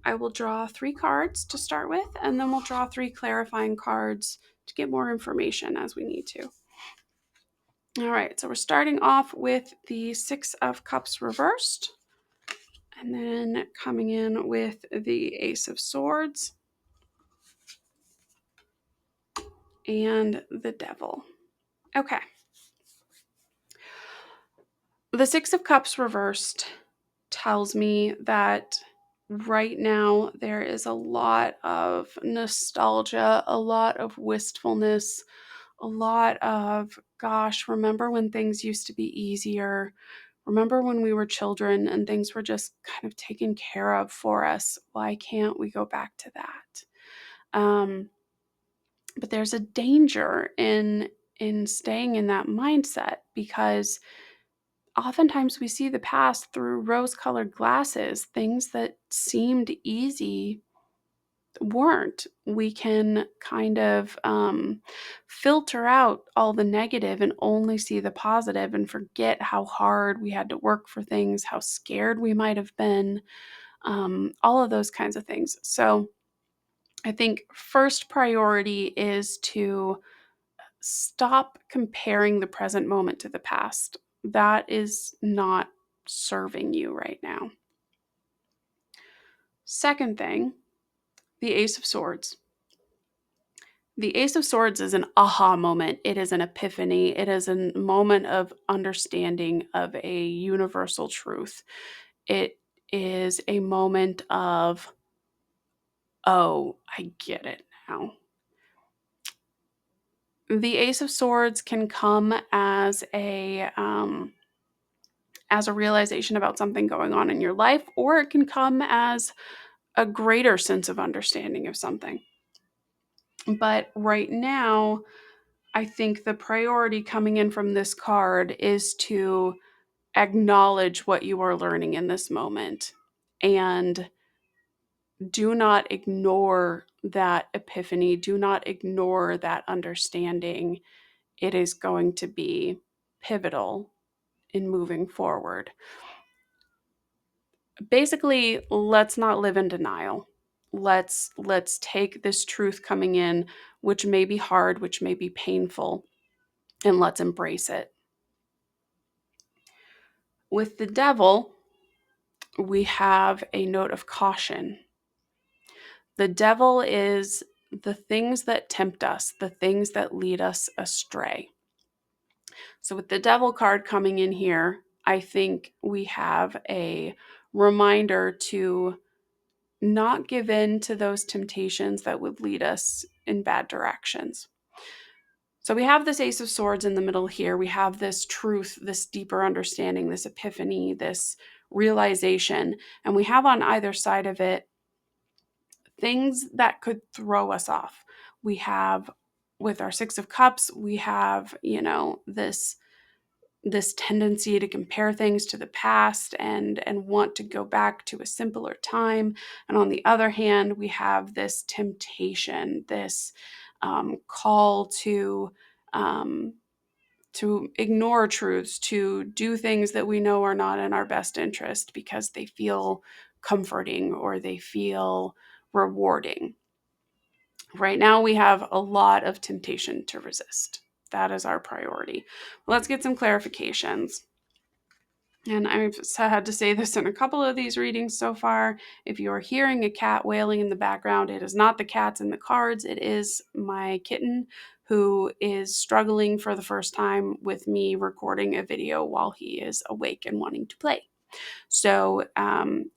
Speaker 1: I will draw 3 cards to start with, and then we'll draw 3 clarifying cards to get more information as we need to. All right, so we're starting off with the 6 of Cups reversed. And then coming in with the Ace of Swords and the Devil. Okay. The 6 of Cups reversed tells me that right now there is a lot of nostalgia, a lot of wistfulness, a lot of, gosh, remember when things used to be easier? Remember when we were children and things were just kind of taken care of for us? Why can't we go back to that? But there's a danger in staying in that mindset, because oftentimes we see the past through rose-colored glasses. Things that seemed easy weren't. We can kind of filter out all the negative and only see the positive and forget how hard we had to work for things, how scared we might have been, all of those kinds of things. So I think first priority is to stop comparing the present moment to the past. That is not serving you right now. Second thing, the Ace of Swords. The Ace of Swords is an aha moment. It is an epiphany. It is a moment of understanding of a universal truth. It is a moment of, oh, I get it now. The Ace of Swords can come as a realization about something going on in your life, or it can come as a greater sense of understanding of something. But right now, I think the priority coming in from this card is to acknowledge what you are learning in this moment, and do not ignore that epiphany. Do not ignore that understanding. It is going to be pivotal in moving forward. Basically, let's not live in denial. Let's take this truth coming in, which may be hard, which may be painful, and let's embrace it. With the Devil, we have a note of caution. The Devil is the things that tempt us, the things that lead us astray. So with the Devil card coming in here, I think we have a reminder to not give in to those temptations that would lead us in bad directions. So we have this Ace of Swords in the middle here. We have this truth, this deeper understanding, this epiphany, this realization. And we have on either side of it things that could throw us off. We have, with our 6 of Cups, we have, this tendency to compare things to the past and want to go back to a simpler time. And on the other hand, we have this temptation, this call to ignore truths, to do things that we know are not in our best interest because they feel comforting or they feel rewarding. Right now, we have a lot of temptation to resist. That is our priority. Let's get some clarifications. And I've had to say this in a couple of these readings so far. If you are hearing a cat wailing in the background, it is not the cats in the cards. It is my kitten, who is struggling for the first time with me recording a video while he is awake and wanting to play. So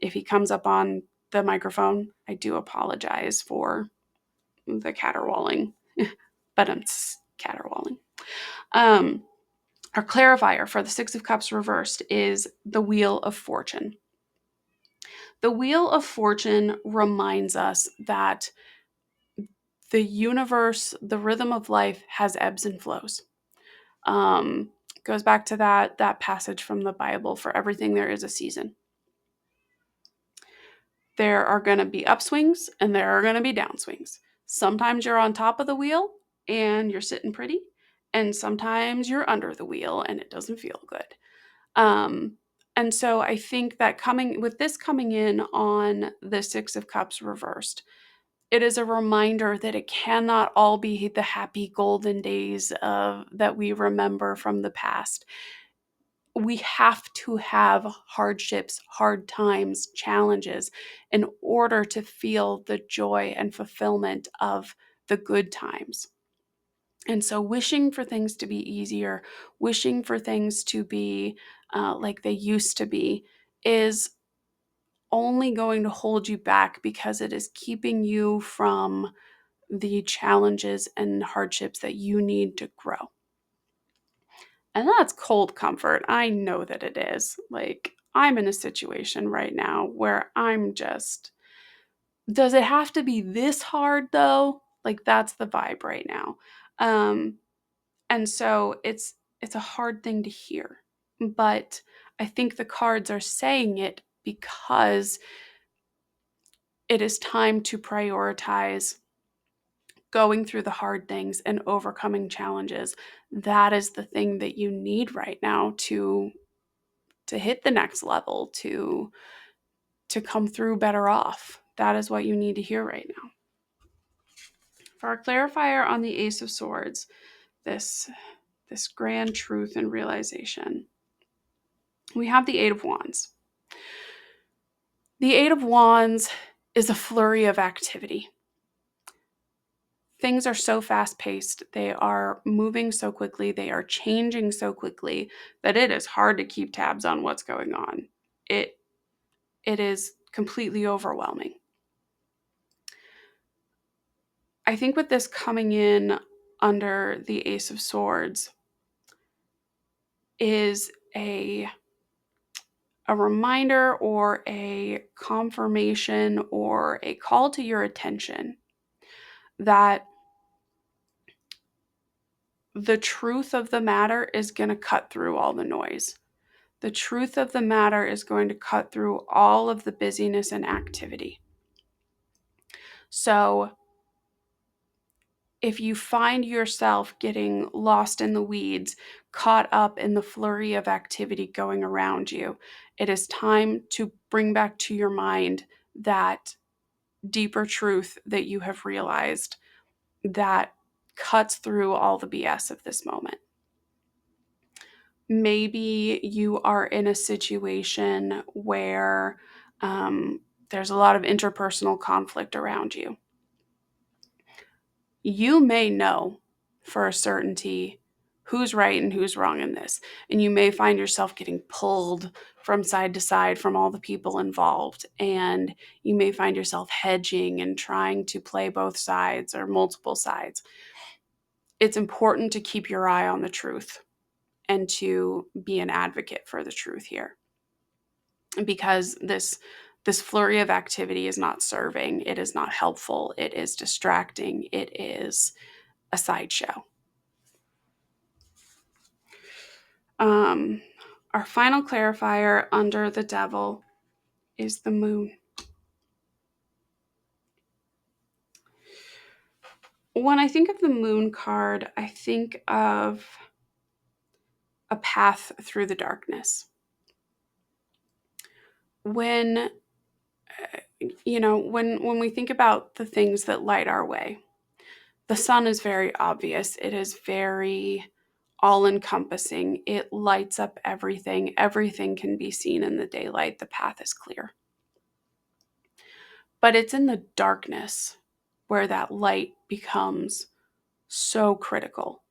Speaker 1: if he comes up on the microphone, I do apologize for the caterwauling, but it's caterwauling. Our clarifier for the 6 of Cups reversed is the Wheel of Fortune. The Wheel of Fortune reminds us that the universe, the rhythm of life, has ebbs and flows. Goes back to that passage from the Bible, for everything there is a season. There are going to be upswings and there are going to be downswings. Sometimes you're on top of the wheel and you're sitting pretty, and sometimes you're under the wheel and it doesn't feel good. Um, and so I think that coming in on the Six of Cups reversed, it is a reminder that it cannot all be the happy golden days of that we remember from the past. We have to have hardships, hard times, challenges in order to feel the joy and fulfillment of the good times. And so, wishing for things to be easier, wishing for things to be like they used to be, is only going to hold you back because it is keeping you from the challenges and hardships that you need to grow. And that's cold comfort. I know that it is. Like, I'm in a situation right now where I'm just, does it have to be this hard though? Like, that's the vibe right now. Um, and so it's a hard thing to hear. But I think the cards are saying it because it is time to prioritize going through the hard things and overcoming challenges. That is the thing that you need right now to hit the next level, to come through better off. That is what you need to hear right now. For our clarifier on the Ace of Swords, this grand truth and realization, we have the Eight of Wands. The Eight of Wands is a flurry of activity. Things are so fast paced. They are moving so quickly. They are changing so quickly that it is hard to keep tabs on what's going on. It is completely overwhelming. I think with this coming in under the Ace of Swords is a reminder or a confirmation or a call to your attention that the truth of the matter is going to cut through all the noise. The truth of the matter is going to cut through all of the busyness and activity. So if you find yourself getting lost in the weeds, caught up in the flurry of activity going around you, it is time to bring back to your mind that deeper truth that you have realized that cuts through all the BS of this moment. Maybe you are in a situation where there's a lot of interpersonal conflict around you. You may know for a certainty who's right and who's wrong in this. And you may find yourself getting pulled from side to side from all the people involved. And you may find yourself hedging and trying to play both sides or multiple sides. It's important to keep your eye on the truth and to be an advocate for the truth here. Because this flurry of activity is not serving. It is not helpful. It is distracting. It is a sideshow. Our final clarifier under the Devil is the Moon. When I think of the Moon card, I think of a path through the darkness. When when we think about the things that light our way, the sun is very obvious. It is very all-encompassing. It lights up everything. Everything can be seen in the daylight. The path is clear. But it's in the darkness where that light becomes so critical.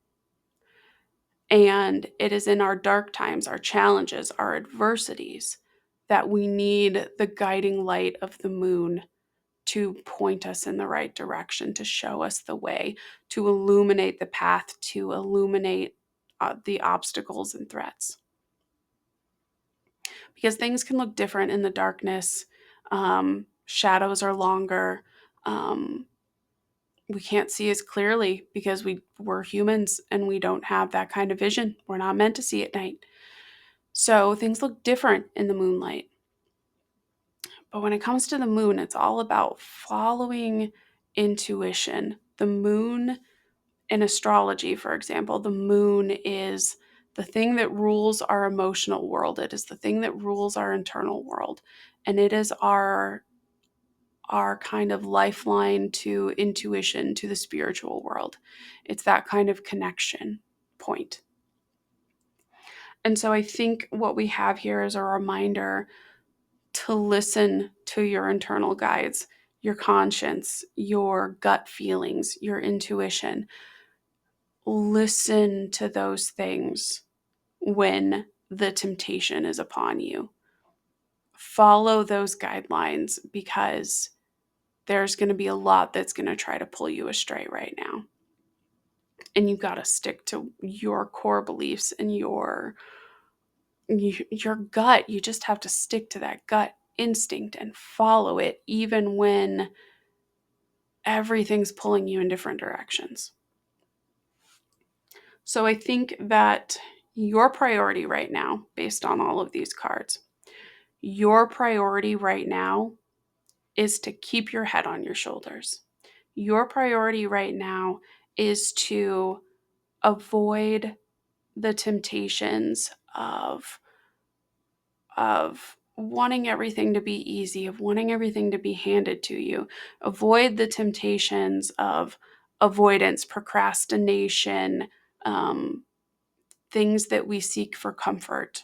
Speaker 1: And it is in our dark times, our challenges, our adversities, that we need the guiding light of the moon to point us in the right direction, to show us the way, to illuminate the path, to illuminate the obstacles and threats. Because things can look different in the darkness. Shadows are longer. We can't see as clearly because we're humans and we don't have that kind of vision. We're not meant to see at night. So things look different in the moonlight. But when it comes to the moon, it's all about following intuition. The moon in astrology, for example, the moon is the thing that rules our emotional world. It is the thing that rules our internal world. And it is our kind of lifeline to intuition, to the spiritual world. It's that kind of connection point. And so I think what we have here is a reminder to listen to your internal guides, your conscience, your gut feelings, your intuition. Listen to those things when the temptation is upon you. Follow those guidelines, because there's going to be a lot that's going to try to pull you astray right now. And you've got to stick to your core beliefs and your gut. You just have to stick to that gut instinct and follow it, even when everything's pulling you in different directions. So I think that your priority right now, based on all of these cards, your priority right now is to keep your head on your shoulders. Your priority right now is to avoid the temptations of wanting everything to be easy, of wanting everything to be handed to you. Avoid the temptations of avoidance, procrastination, things that we seek for comfort,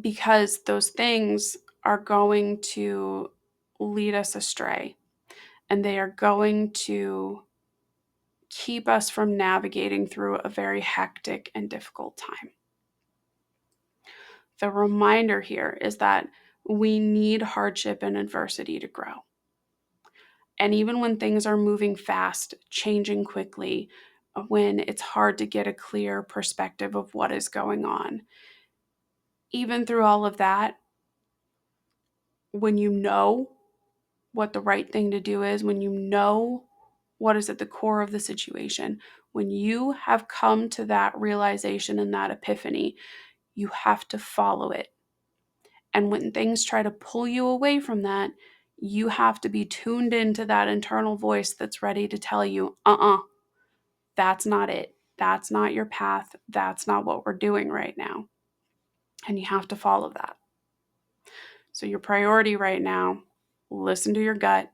Speaker 1: because those things are going to lead us astray, and they are going to keep us from navigating through a very hectic and difficult time. The reminder here is that we need hardship and adversity to grow. And even when things are moving fast, changing quickly, when it's hard to get a clear perspective of what is going on, even through all of that, when you know what the right thing to do is, when you know what is at the core of the situation, when you have come to that realization and that epiphany, you have to follow it. And when things try to pull you away from that, you have to be tuned into that internal voice that's ready to tell you, that's not it. That's not your path. That's not what we're doing right now. And you have to follow that. So your priority right now, listen to your gut.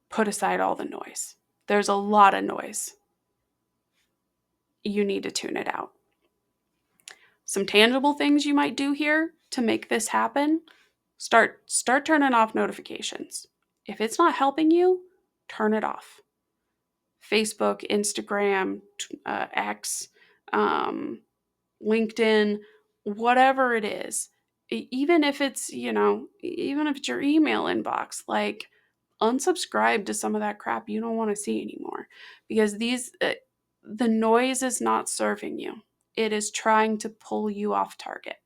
Speaker 1: Put aside all the noise. There's a lot of noise. You need to tune it out. Some tangible things you might do here to make this happen: start turning off notifications. If it's not helping you, turn it off. Facebook, Instagram, X, LinkedIn, whatever it is. Even if it's, even if it's your email inbox, like, unsubscribe to some of that crap you don't want to see anymore, because the noise is not serving you. It is trying to pull you off target.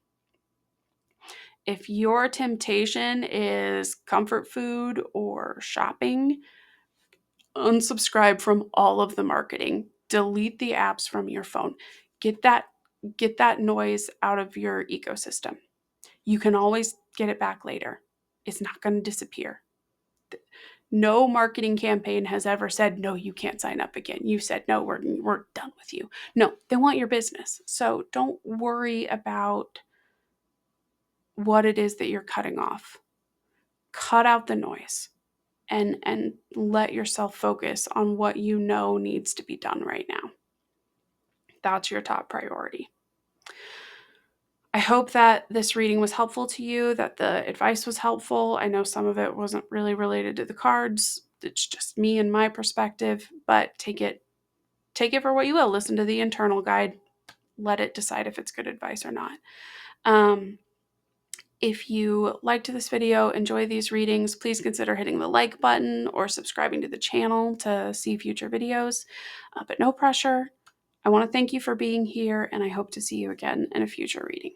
Speaker 1: If your temptation is comfort food or shopping, unsubscribe from all of the marketing. Delete the apps from your phone. Get that noise out of your ecosystem. You can always get it back later. It's not going to disappear. No marketing campaign has ever said, no, you can't sign up again. You said, no, we're done with you. No, they want your business. So don't worry about what it is that you're cutting off. Cut out the noise and let yourself focus on what you know needs to be done right now. That's your top priority. I hope that this reading was helpful to you, that the advice was helpful. I know some of it wasn't really related to the cards. It's just me and my perspective, but take it for what you will. Listen to the internal guide. Let it decide if it's good advice or not. If you liked this video, enjoy these readings, please consider hitting the like button or subscribing to the channel to see future videos. But no pressure. I want to thank you for being here, and I hope to see you again in a future reading.